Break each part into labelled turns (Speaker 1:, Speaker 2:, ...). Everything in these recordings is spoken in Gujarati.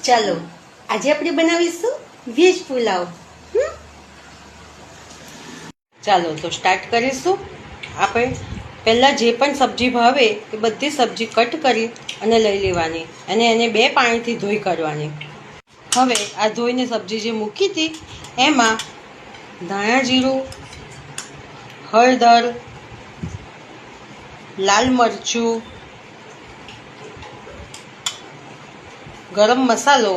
Speaker 1: ચાલો આજે આપણે બનાવીશું વેજ પુલાવ. ચાલો તો સ્ટાર્ટ કરીશું. આપણે પહેલાં જે પણ સબ્જી ભાવે એ બધી સબ્જી કટ કરી અને લઈ લેવાની અને એને 2 પાણીથી ધોઈ કાઢવાની. હવે આ ધોઈને સબ્જી જે મૂકી હતી એમાં ધાણા જીરું, હળદર, લાલ મરચું, ગરમ મસાલો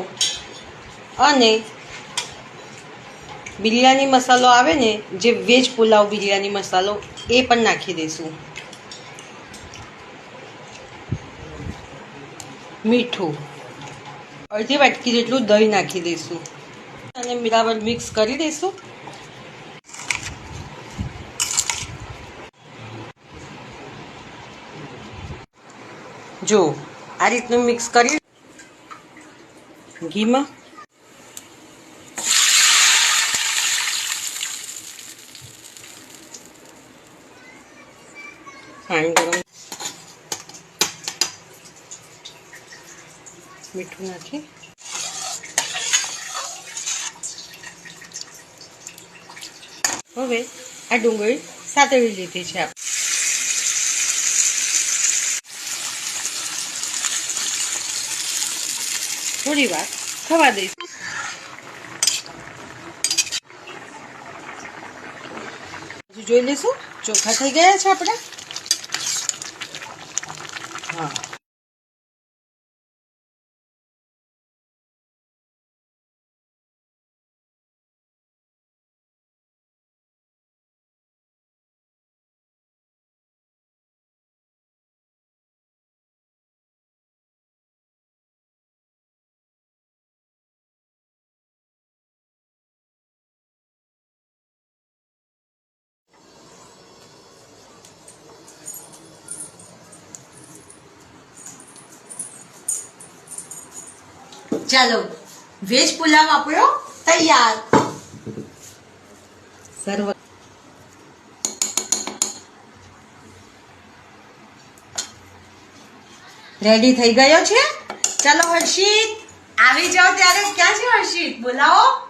Speaker 1: અને બિરયાની મસાલો આવે ને, જે વેજ પુલાવ બિરયાની મસાલો, એ પણ નાખી દઈશું. મીઠું, અડધી વાટકી જેટલું દહીં નાખી દઈશું અને બરાબર મિક્સ કરી દઈશું. જો આ રીતનું મિક્સ કરી ઘીમાં પાણી ગરમ, મીઠું નાખી હવે આ ડુંગળી સાતળી લીધી છે. થોડી વાર થવા દઈશું. જોઈ લઈશું ચોખા થઈ ગયા છે આપણે. હા, ચાલો વેજ પુલાવ આપણો તૈયાર. સર્વ રેડી થઈ ગયો છે. ચાલો હર્ષિત આવી જાઓ ત્યારે. ક્યાં છે હર્ષિત? બોલાવો.